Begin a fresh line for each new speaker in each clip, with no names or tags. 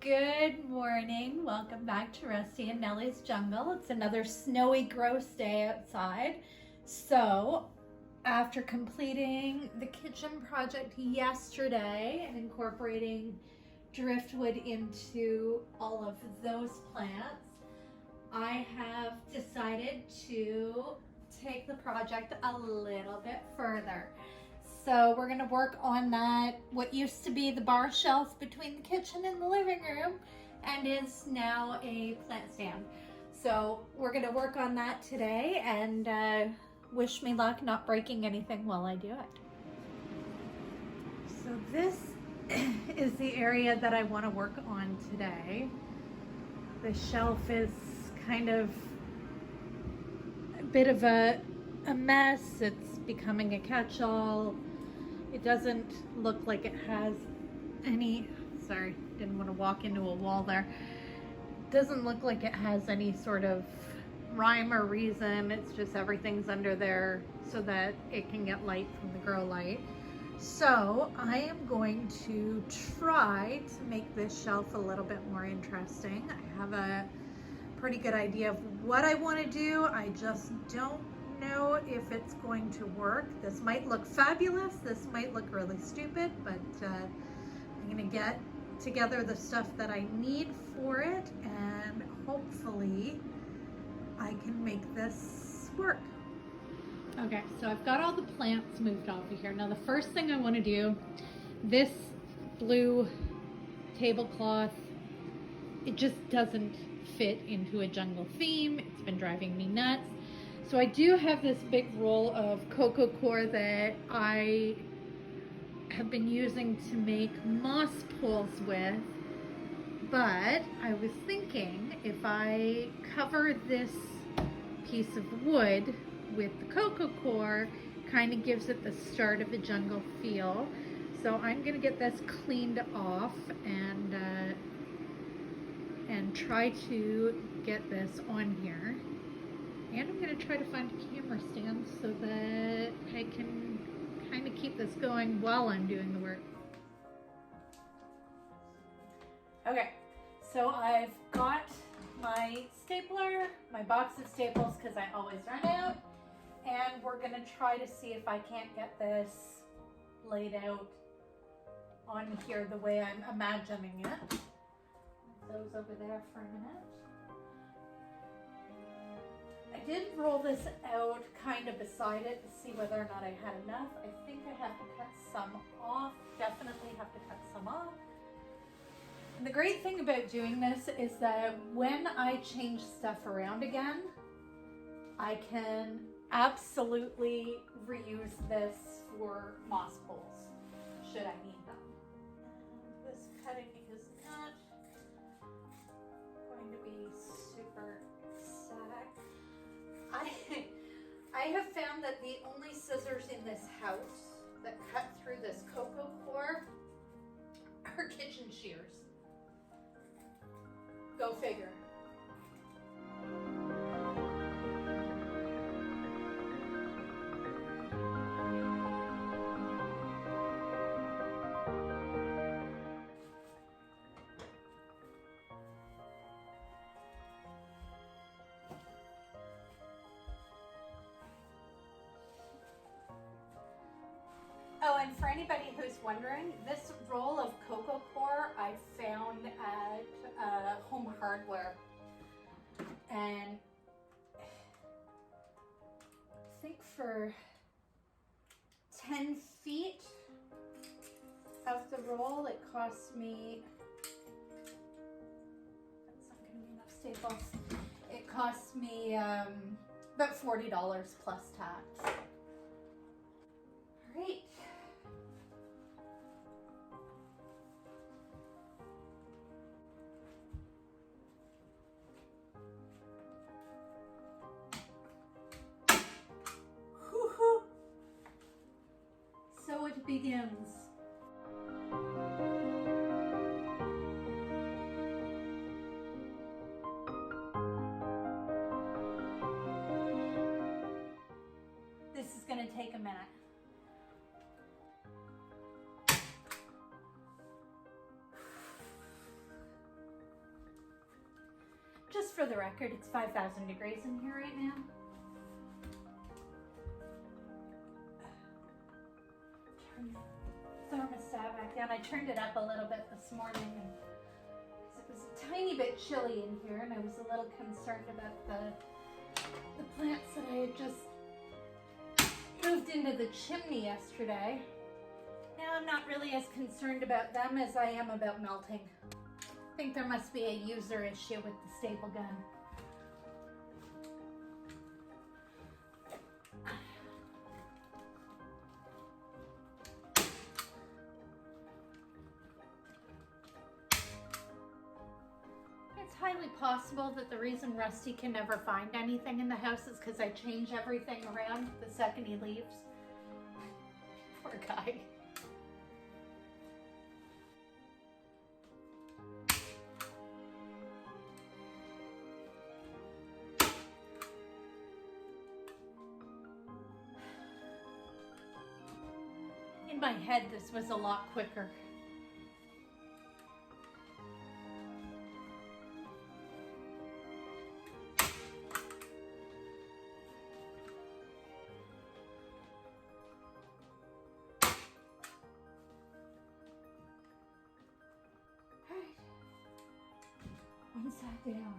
Good morning. Welcome back to Rusty and Nelly's Jungle. It's another snowy, gross day outside. So, after completing the kitchen project yesterday and incorporating driftwood into all of those plants, I have decided to take the project a little bit further. So we're gonna work on that, what used to be the bar shelf between the kitchen and the living room and is now a plant stand. So we're gonna work on that today and wish me luck not breaking anything while I do it. So this is the area that I wanna work on today. The shelf is kind of a bit of a mess. It's becoming a catch-all. It doesn't look like it has any, sorry, didn't want to walk into a wall there. Doesn't look like it has any sort of rhyme or reason. It's just everything's under there so that it can get light from the grow light. So I am going to try to make this shelf a little bit more interesting. I have a pretty good idea of what I want to do. I just don't know if it's going to work. This might look fabulous, this might look really stupid, but I'm gonna get together the stuff that I need for it and hopefully I can make this work. Okay, so I've got all the plants moved off of here. Now the first thing I want to do, this blue tablecloth, it just doesn't fit into a jungle theme. It's been driving me nuts. So I do have this big roll of cocoa core that I have been using to make moss poles with, but I was thinking if I cover this piece of wood with the cocoa core, kind of gives it the start of a jungle feel. So I'm gonna get this cleaned off and try to get this on here. And I'm going to try to find a camera stand so that I can kind of keep this going while I'm doing the work. Okay, so I've got my stapler, my box of staples because I always run out, and we're going to try to see if I can't get this laid out on here the way I'm imagining it. Those over there for a minute. I did roll this out kind of beside it to see whether or not I had enough. I think I have to cut some off, definitely have to cut some off. And the great thing about doing this is that when I change stuff around again, I can absolutely reuse this for moss poles, should I need them. This cutting is not going to be super exact. I have found that the only scissors in this house that cut through this cocoa core are kitchen shears. Go figure. Oh, and for anybody who's wondering, this roll of cocoa core I found at Home Hardware, and I think for 10 feet of the roll it cost me, that's not going to be enough staples, it cost me about $40 plus tax. All right. So it begins. This is going to take a minute. for the record, it's 5,000 degrees in here right now. Turn the thermostat back down. I turned it up a little bit this morning and it was a tiny bit chilly in here, and I was a little concerned about the plants that I had just moved into the chimney yesterday. Now I'm not really as concerned about them as I am about melting. I think there must be a user issue with the staple gun. It's highly possible that the reason Rusty can never find anything in the house is because I change everything around the second he leaves. Poor guy. In my head, this was a lot quicker. All right, one side down.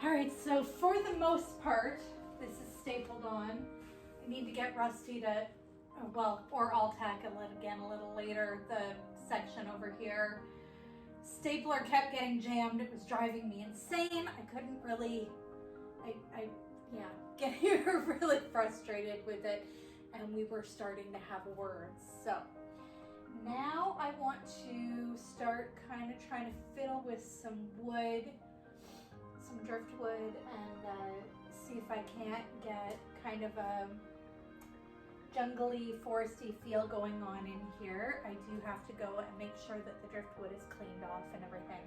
Alright, so for the most part, this is stapled on. I need to get Rusty to, well, or I'll tackle it again a little later, the section over here. Stapler kept getting jammed. It was driving me insane. I couldn't really, getting really frustrated with it, and we were starting to have words. So now I want to start kind of trying to fiddle with some wood, some driftwood, and see if I can't get kind of a jungly, foresty feel going on in here. I do have to go and make sure that the driftwood is cleaned off and everything.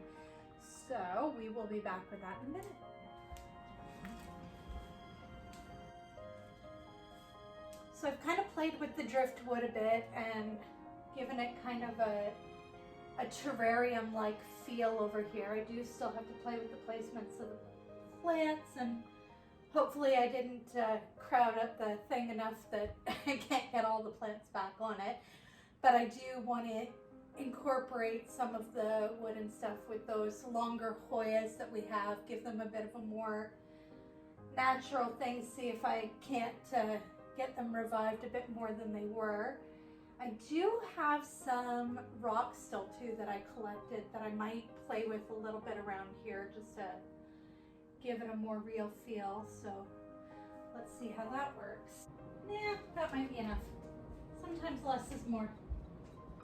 So we will be back with that in a minute. So I've kind of played with the driftwood a bit and given it kind of a terrarium-like feel over here. I do still have to play with the placements of the plants, and hopefully I didn't crowd up the thing enough that I can't get all the plants back on it. But I do want to incorporate some of the wood and stuff with those longer Hoyas that we have, give them a bit of a more natural thing, see if I can't get them revived a bit more than they were. I do have some rocks still too that I collected that I might play with a little bit around here just to give it a more real feel. So let's see how that works. Yeah, that might be enough. Sometimes less is more.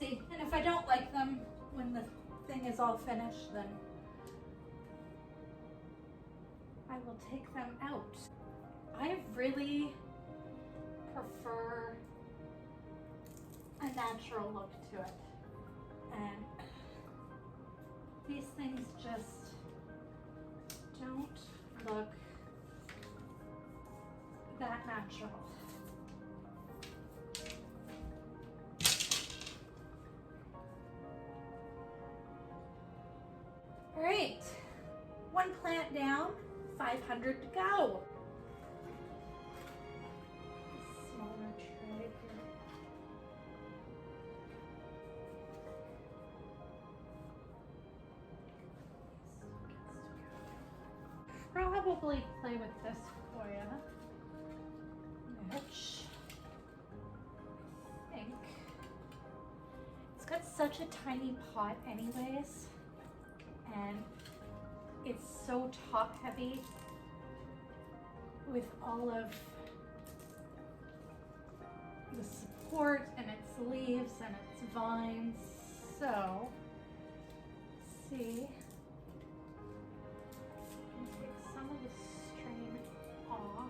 See, and if I don't like them when the thing is all finished, then I will take them out. I really prefer a natural look to it, and these things just don't look that natural. All right, one plant down, 500 to go. Smaller tray here. Probably play with this for you, which I think it's got such a tiny pot anyways, and it's so top heavy with all of the support and its leaves and its vines. So, let's see. Take some of the strain off.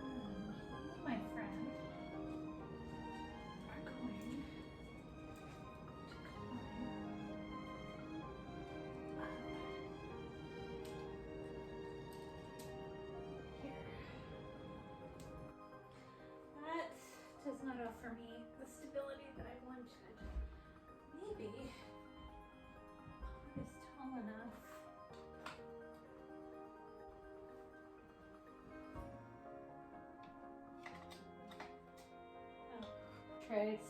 You, my friend, are going to climb up here. That does not offer me the stability that I wanted. Maybe it's tall enough. Oh, trays.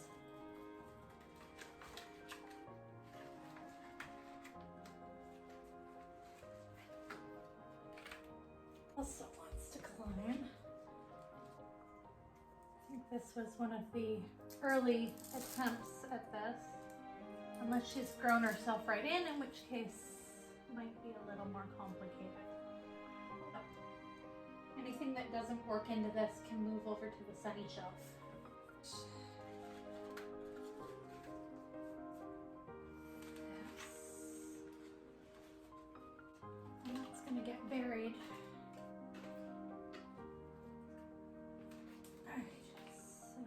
Also wants to climb. I think this was one of the early attempts at this. Unless she's grown herself right in which case it might be a little more complicated. So, anything that doesn't work into this can move over to the sunny shelf. And that's gonna get buried. Alright, so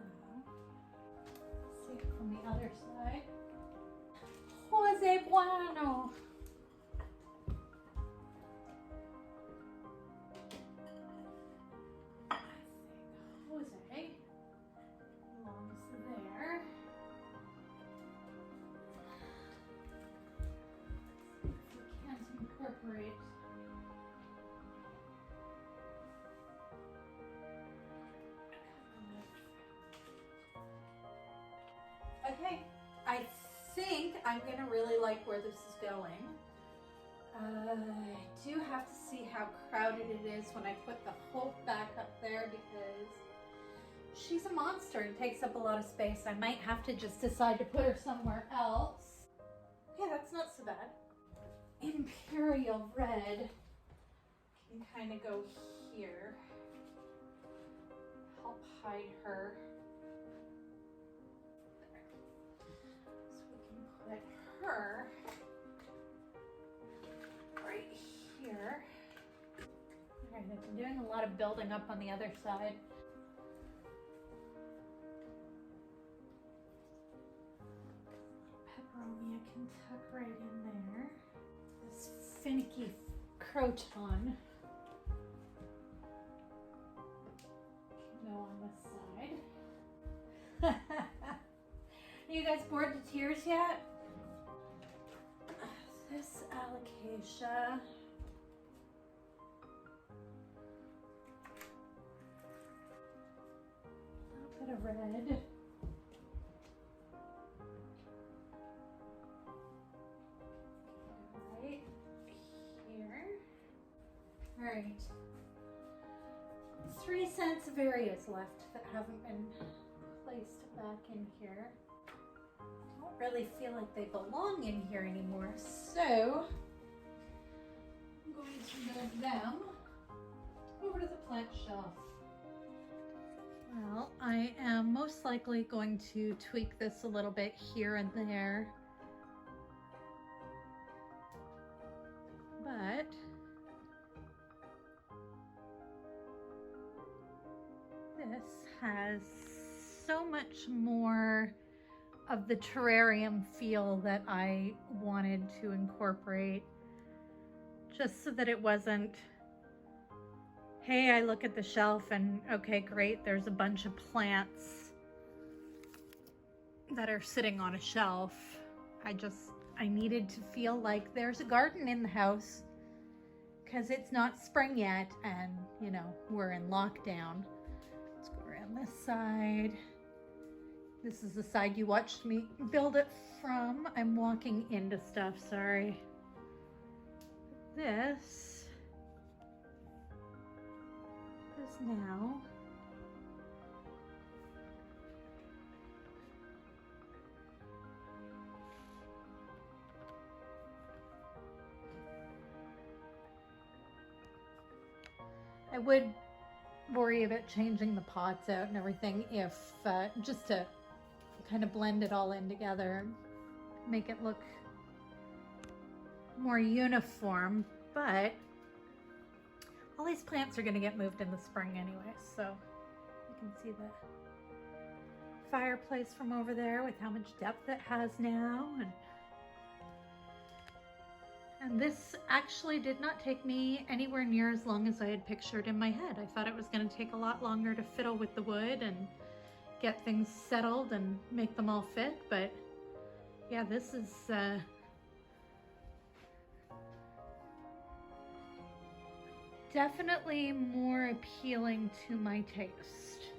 see it from the other side. Jose Bueno. I think Jose belongs there. Let's see if we can't incorporate. Okay, I think I'm gonna really like where this is going. I do have to see how crowded it is when I put the Hope back up there because she's a monster and takes up a lot of space. I might have to just decide to put her somewhere else. Okay, that's not so bad. Imperial Red can kind of go here. Help hide her. Put her right here. Alright, I've been doing a lot of building up on the other side. Pepperoni I can tuck right in there. This finicky croton can go on this side. Are you guys bored to tears yet? This alocasia. A little bit of red. Right here. All right. 3 sansevierias left that haven't been placed back in here. Don't really feel like they belong in here anymore, so I'm going to move them over to the plant shelf. Well, I am most likely going to tweak this a little bit here and there, but this has so much more of the terrarium feel that I wanted to incorporate, just so that it wasn't, hey, I look at the shelf and okay, great, there's a bunch of plants that are sitting on a shelf. I needed to feel like there's a garden in the house because it's not spring yet and, you know, we're in lockdown. Let's go around this side. This is the side you watched me build it from. I'm walking into stuff, sorry. This is now I would worry about changing the pots out and everything if, just to kind of blend it all in together, make it look more uniform. But all these plants are going to get moved in the spring anyway, so you can see the fireplace from over there with how much depth it has now. And this actually did not take me anywhere near as long as I had pictured in my head. I thought it was going to take a lot longer to fiddle with the wood and get things settled and make them all fit, but yeah, this is definitely more appealing to my taste.